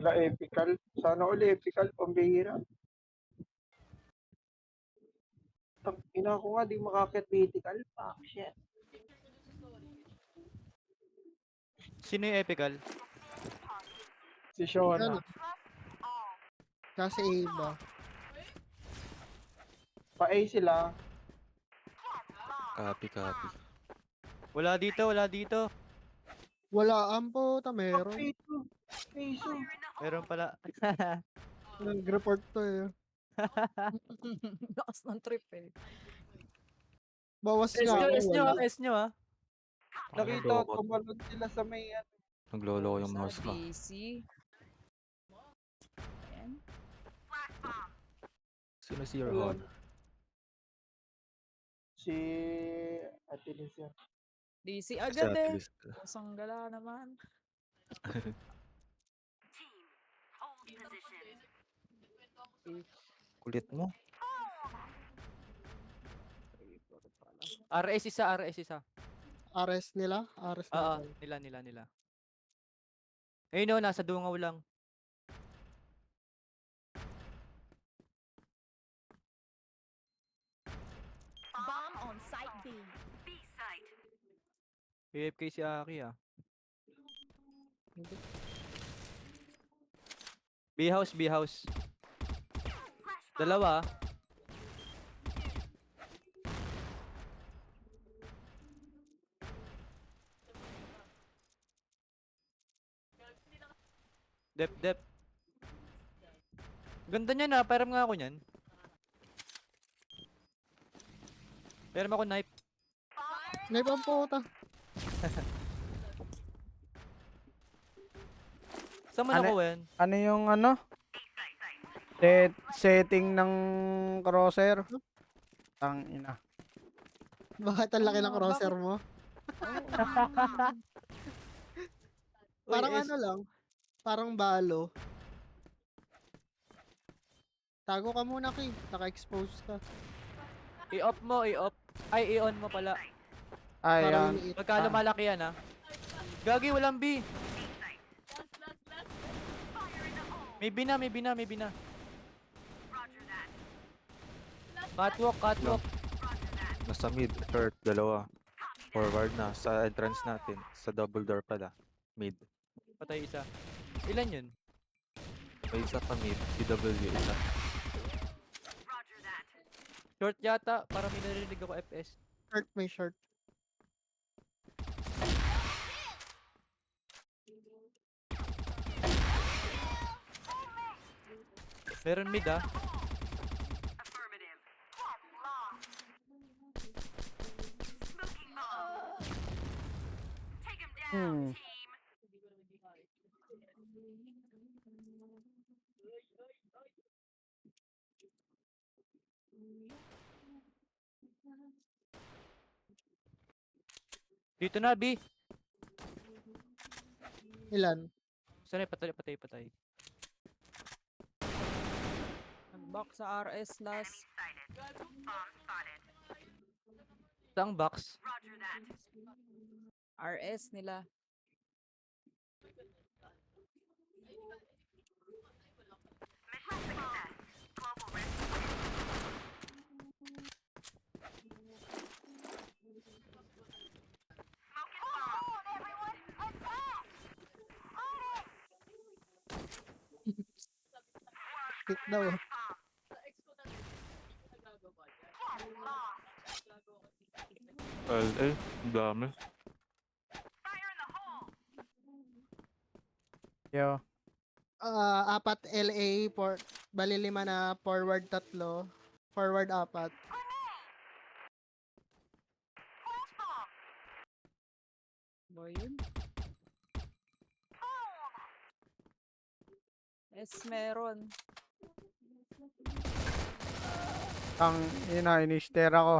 La epical. Sana all epical, pambihira. Ina ko nga, di makakit mythical. Fuck, shit. Sino yung epical? Si Shona. Ano? Kasi iba. Pa-A sila. Copy. Wala dito, wala dito. Wala ampo, meron. Peso. Peso. Meron pala. Nag-report to eh. Lakas ng trip eh. Bawas S nga nyo, ako, S nyo, wala. S nyo ah. Nakita ko, tumalon sila sa may ano. Naglolo yung Sa mouse ko. DC. Ayan. Sino si Yorhon? Si Atilis yan. DC Si agad eh. Atlas. Pusang gala naman. Kulit mo. RS isa, RS isa. Ares nila? Ares Oo, nila. nila. Ayun o, nasa dungaw lang. Bomb on site B. AFK si Aki ah. B-house, B-house. Dalawa ah. Dep. Ganda niya na, param nga ako niyan. Param ako knife. Snipe ang puta. Saan mo Ano? nakuha yan? Ano yung ano? Setting ng crosshair. Tang ina. Bakit ang laki ng Ah, crosshair mo? Uy, Parang S. ano lang. Parang balo. Tago ka muna, Ki. Naka-expose ka. I-off mo, i-off. Ay, i-on mo pala. Ay, Para yan. lumiit. Magkano malaki yan ah. Gagi, walang B. May B na. Catwalk. Nasa mid. Third. Dalawa. Forward na. Sa entrance natin. Sa double door pala. Mid. Patay isa. Ilan yun? May isa pa mid. CW isa. Short yata, para may narinig ako FS. Short, may short. Meron mid ah. Hmm. Dito na B. Ilan? Sanay, patay. Nag-back sa RS last. Saang box? RS nila. Hit daw. LA. Ang dami. Yo. Apat LA, bali 5 na forward 3. Forward 4. Ba yun? S meron. Tang ina, inistera ko.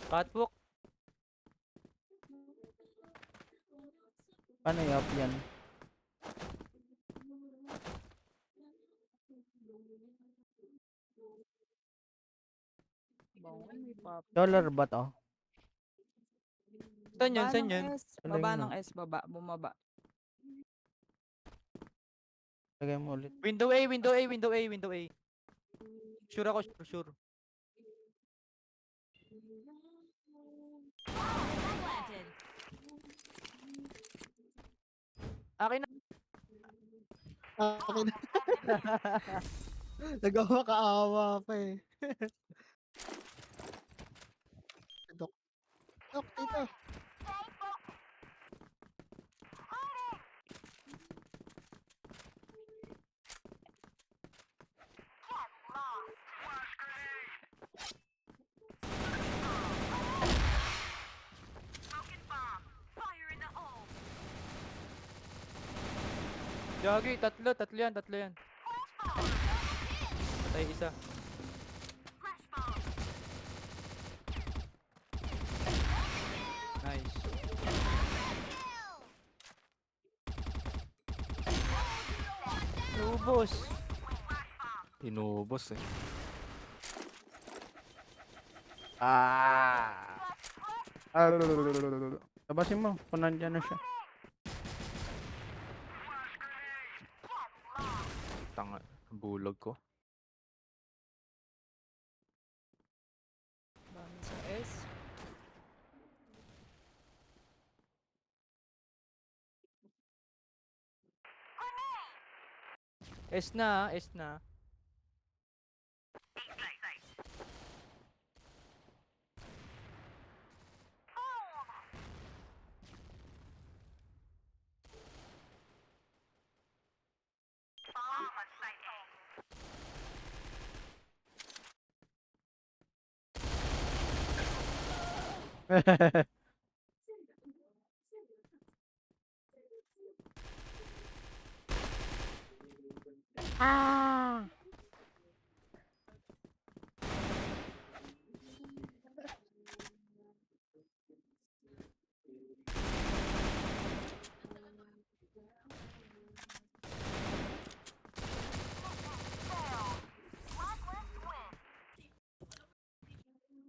Catwalk. Ano yung up yan? Bangon, may pop. Dollar ba to? Saan yun? Baba Saan ng yun? S. Galing Baba no. ng S. Baba. Bumaba. Lagay mo ulit. Window A, window A, window A, window A. Sure ako, sure. Planted. Akin na. Akin na. Nagawa kaawa pa eh. Dok. Dok, dito. Gagi, tatlo yan. Patay isa. Nice. Ubos. Inubos eh. Ah! Tabasin mo kung nandyan na siya. Tanga, bulog ko. Dami sa S. S na, S na. Ah!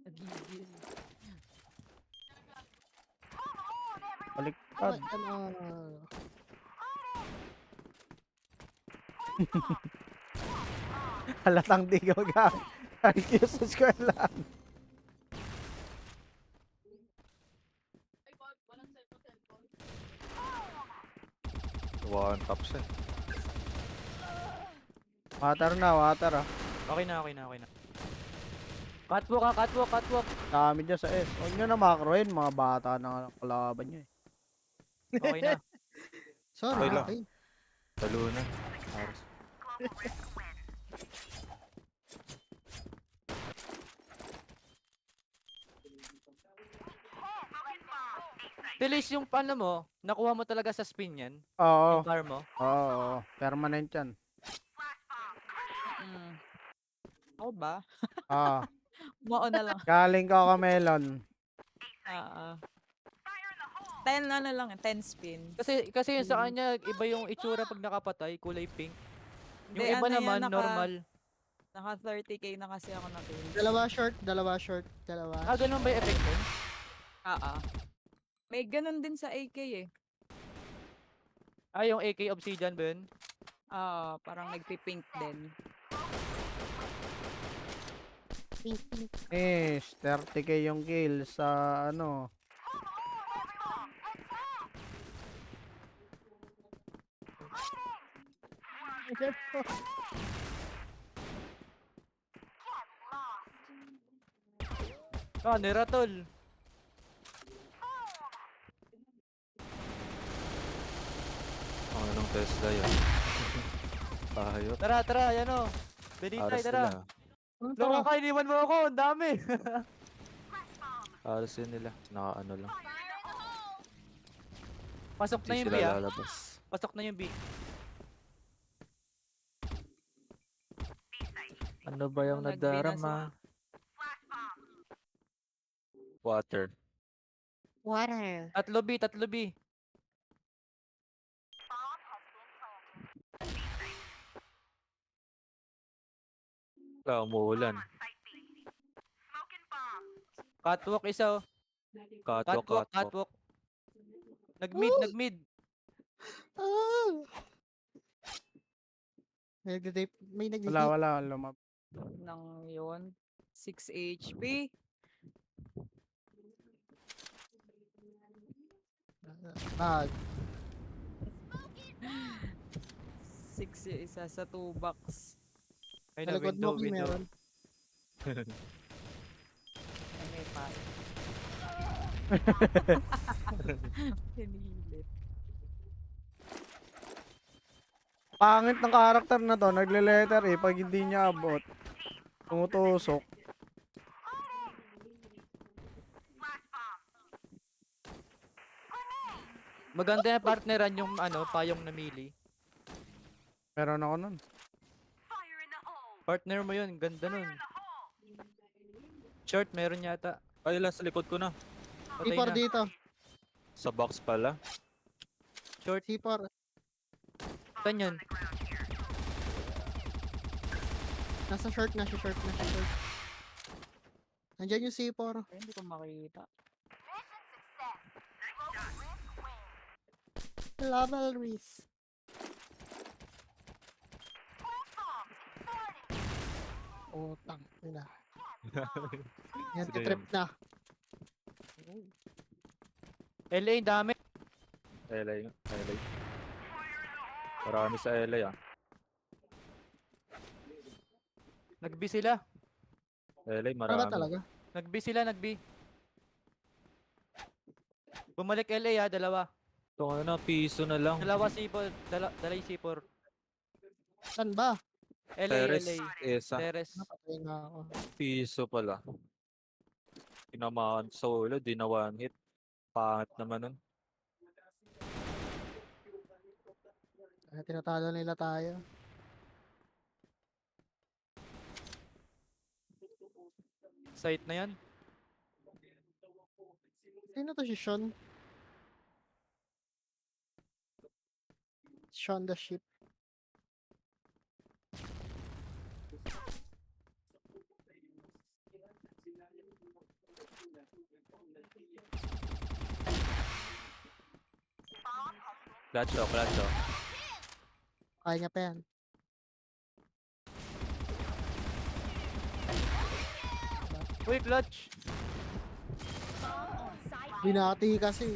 Nagigil. Baliktad. Ano? Halatang di ka mag-IQ sa eskwela. One taps eh. Water na, water ah. Okay na. Catwalk. Dami dyan sa S. Huwag nyo na makroin, mga bata na kalaban nyo eh. Okay na. Sorry, Okay lang. okay. Talunan. Aras. Tilis yung paano mo, nakuha mo talaga sa spin yan? Oo. Yung car mo? Oo. Permanent yan. Mm. Ako ba? Ah. Mauna lang. Galing ka melon. Ah. 10 ano lang, 10 spin. Kasi yung sa kanya, iba yung itsura pag nakapatay, kulay pink. Yung Hindi, iba ano yan, naman, normal. Naka 30k na kasi ako na kills. Dalawa short. Ah, ganun ba yung effect nun? May ganun din sa AK eh. Ah, yung AK Obsidian ba yun? Parang nagpi-pink din. Is 30k yung kill sa ano. Ah, Neratol. Ang anong Tesla yan? Hayop. Tara, yan o. Benitay, Aras tara. nila. Loko ka, iniwan mo ako, ang dami. Aras yun nila. Naka-ano lang. Pasok na Hindi yung B sila ah. lalabas. Pasok na yung B. Ano ba yung Nag-B na nadarama? Water. Water. Tatlo B. Wala, umuulan. Catwalk isa oh. Catwalk. Catwalk. Nag-mid, nag-mid. Ah! May nagde-tape. May Wala, nagde-hit. wala. Lumab. Nang yun. 6 HP. Bag. 6 yung isa sa 2 box. Ay Sa na, likod window, mo, Kim, window. meron. Ay, may pal. Pinilit. Pangit ng karakter na to. Nagle-letter eh. Pag hindi niya abot. Tumutusok. Maganda yung partneran yung ano, payong namili. Meron ako nun. Partner mo yun, ganda nun. Short, meron yata. Ay, last sa likod ko na. Patay C4 na. dito. Sa box pala. Short, C4. saan yun? Nasa short na, short na, short. Nandiyan yung C4. Ay, hindi ko makita. Level risk. Utang. Yun na. Yan, Sino trip yun? na. LA, dami. LA. LA. Marami sa LA ah. Nag-B sila. LA, Ano ba marami. talaga? Nag-B sila, nag-B. Bumalik LA dalawa. Ito ano, piso na lang. Dalawa C4, dalay C4. Saan ba? LA, Teres, LA. Esa. Teres. Napatay na ako. Piso pala. Tinamaan sa ulo, di na one hit. Pangit naman nun. Ay, tinatalo nila tayo. Site na yan. Sino to si Sean? Sean the Sheep. Clutch oh, clutch oh. Kaya niya pa yan. Uy, clutch. Bomb on site B. Binati kasi.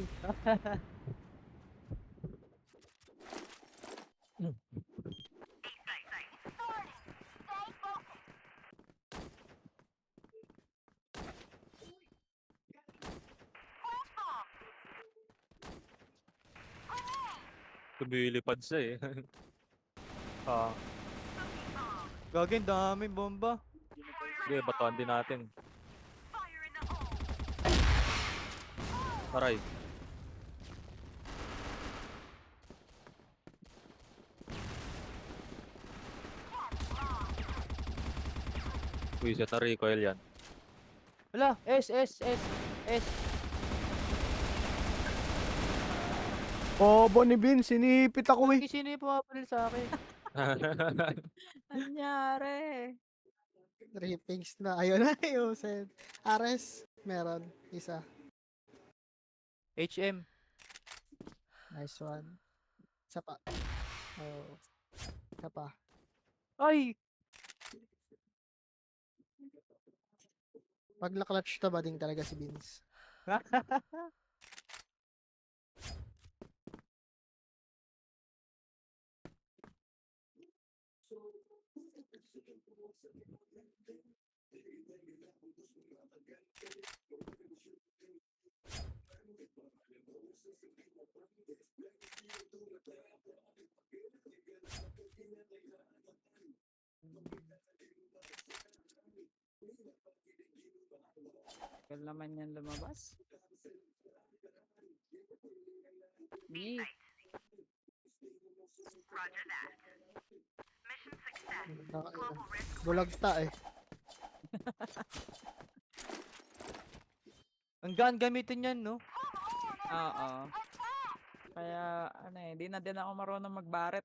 Lumilipad siya eh. Ah, Gagawin, daming bomba. sige, batuan din natin. Aray. Wiset na recoil yan. Wala, S. Bobo ni Vin. Sinipit ako eh. Sino yung pumapalit sa akin? Anyari. Drippings na. Ayun na yung said. Ares. Meron. Isa. HM. Nice one. Isa pa. Oh. Isa pa. Ay! Pag na-clutch to, bading talaga si Beans. Tagal naman yan lumabas. B. Bulagta eh. Ang gaan gamitin yan, no? Oo. Kaya, ano eh, di na din ako marunong magbaret.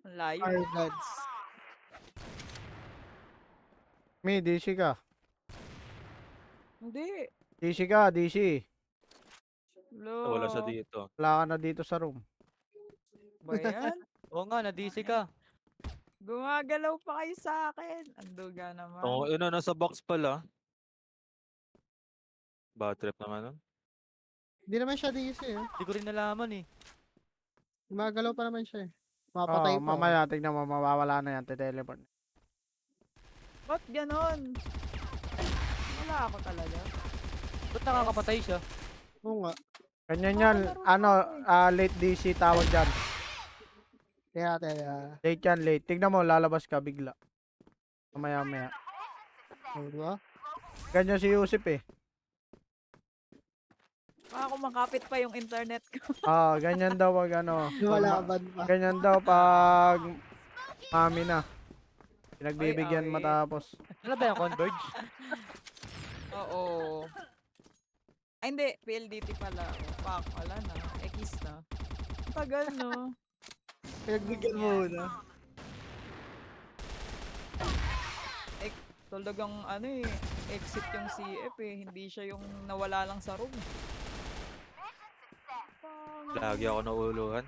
Ang layo. Fire gods. May, DC ka. Hindi. DC ka, DC. Wala siya Lo, dito. Wala ka na dito sa room. ba yan? Oo nga, na-DC ka. Gumagalaw pa kayo sa akin. Anduga naman. Oo, nasa box pala. Bad trip naman nun. Hindi naman siya DC eh. Hindi ko rin nalaman eh. Gumagalaw pa naman siya eh. Oo, Mapatay pa. mamaya tignan mo, mawawala na yan. Te-teleport. Ba't ganon? Wala ako talaga. Ba't nakakapatay siya? Oo nga. Ganyan yan. Late DC tawag dyan. Kaya. Late yan, late. Tignan mo, lalabas ka bigla. Mamaya. Diba? Ganyan si Yusuf eh. Baka kumakapit pa yung internet ko. Ganyan daw pag ano. Lumalaban pa. Ganyan daw pag mami na. Pinagbibigyan Ay, matapos. Ano ba yung Converge? Oo. Ay, hindi. PLDT pala. Fuck, wala na. X na. Tagal, no? Pinagbigyan mo na. Talagang exit yung CF eh. Hindi siya yung nawala lang sa room. Lagi ako nauluhan.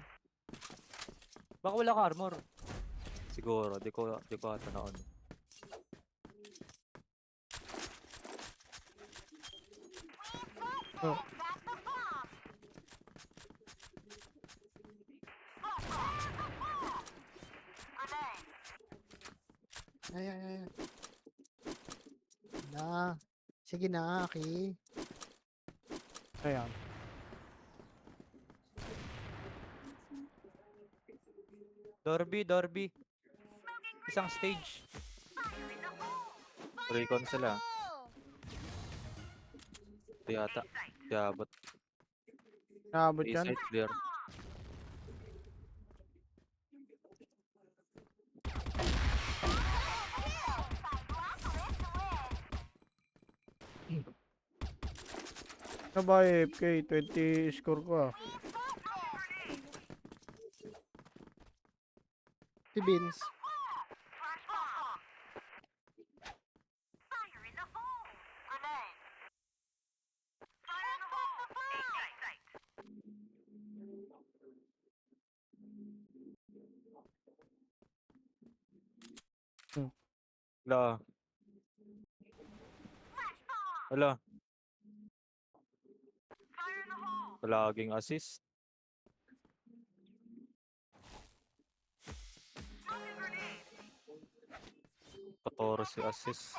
Baka wala ka armor. Siguro, di ko ata na ano. Ay. Na. Sige na, Aki. Ayan. Dorby. Isang stage. Recon sila. Di ata. Di abot. Naabot yan. A-site clear. Ano ba AFK? 20 score ko ah. Si Beans. Wala. Wala. Laging assist. Si assist.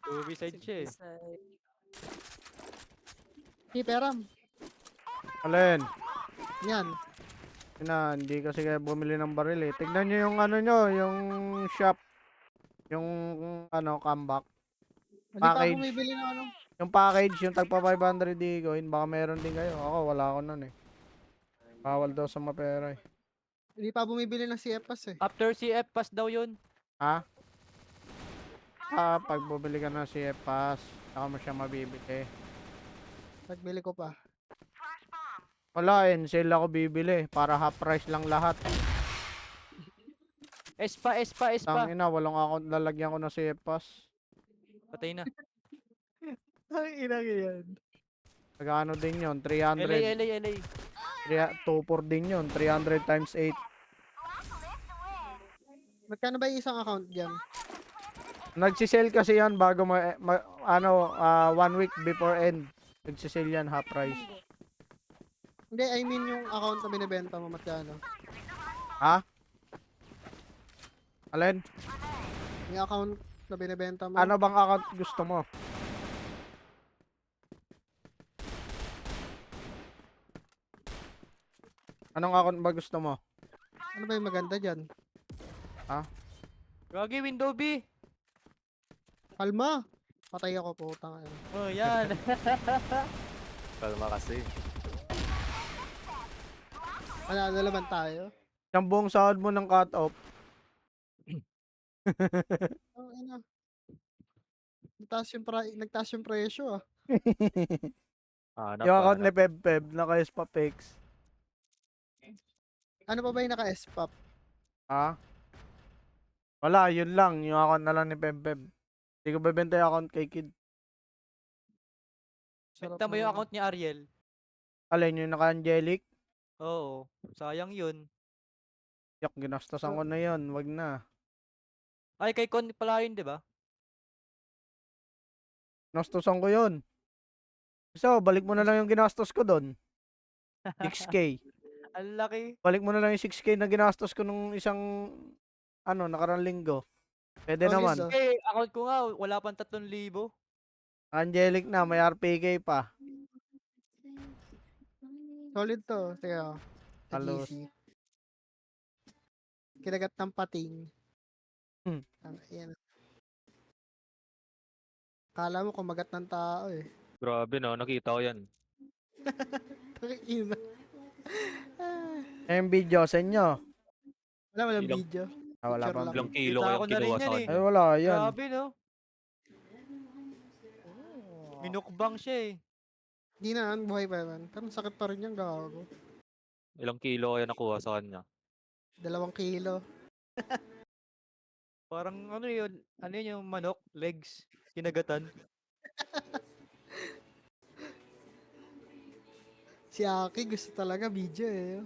2v side siya eh. Si Peram. Alin? Yan. Hindi kasi kayo bumili ng baril eh. Tignan nyo yung ano nyo, yung shop. Yung comeback. Hindi pa ako Package. bumibili ng ano. Yung package, yung tagpa 500 coin, baka meron din kayo. Ako, wala ako nun eh. Bawal daw sa mapera eh. Hindi pa bumibili ng CF Pass eh. After CF pass daw yun. Ha? Pag bumili ka ng CF Pass, saka mo siya mabibili. Pagbili ko pa. Wala, sale ako bibili. Para half price lang lahat. Espa. Tangina, walang account lalagyan ko ng CF Pass. Patay na. Ang inang yan. Magkano din yun? 300. LA. 2-4 din yun. 300 times 8. Magkano ba yung isang account dyan? Nagsisale kasi yan bago 1 week before end. Nagsisale yan half price. Hindi, I mean yung account na binibenta mo, magkano? Ha? Alin? Yung account na binibenta mo. Ano bang account gusto mo? Anong account ba gusto mo? Ano ba yung maganda dyan? Gagi, window B. Kalma! Patay ako, putang ina. Oh, yan. Kalma kasi. Ano naman tayo? Yung buong sahod mo ng cut-off. Ang ina. Nagtaas yung presyo ah. Hanap, Yung account hanap. ni Peb, naka-SPA Pix. Ano pa ba yung naka-SPAP? Ha? Wala, yun lang. Yung account na lang ni Peb. Hindi ko bebenta yung account kay Kid. Sarap Kita mo yung naman. account ni Ariel. Alin yung naka-angelic? Oo. Sayang yun. Yak, ginastasan ko na yun. Wag na. Ay, kay Con pala yun, di ba? Ginastasan ko yun. So, balik mo na lang yung ginastos ko doon. 6K. Ang laki. Balik mo na lang yung 6K na ginastos ko nung isang, nakarang linggo. Pwede Okay, naman. so, Eh, account ko nga, wala pang 3,000. Angelic na, may RPK pa. solid to. Teka, sa Halos. GC. Kinagat ng pating. Ayan. Kala mo kumagat ng tao eh. Grabe no, nakita ko yan. Tangina. Yung video sa inyo. Walang Ilang- video. Wala Picture pang lang. Ilang video. kilo Kita kayang ko na rin kinuha yan sa eh. Ay, kanya. wala yan. Grabe, no? Minukbang siya eh. Di na, buhay pa naman. Pero sakit pa rin yung gago. Ilang kilo kaya nakuha sa kanya. 2 kilo. Parang ano yun yung manok, legs, kinagatan. Si Aki gusto talaga video eh.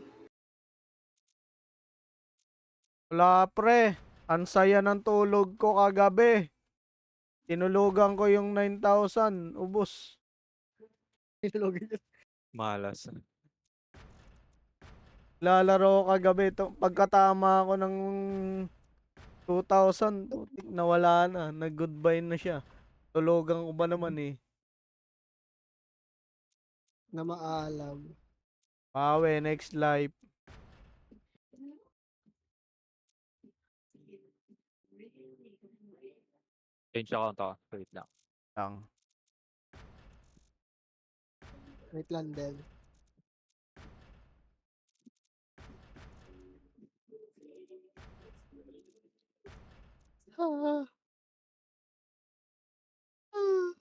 Wala pre. Ang saya ng tulog ko kagabi. Tinulugan ko yung 9,000. Ubus. Tinulogin niya. Malas. Lalaro ko kagabi. Pagkatama ko ng 2,000. Putik, nawala na. Nag-goodbye na siya. Tulugan ko ba naman eh. Na maalam. Pawe, next life. Change account ako. Wait lang. Lang. Wait lang din. Ah. Ah.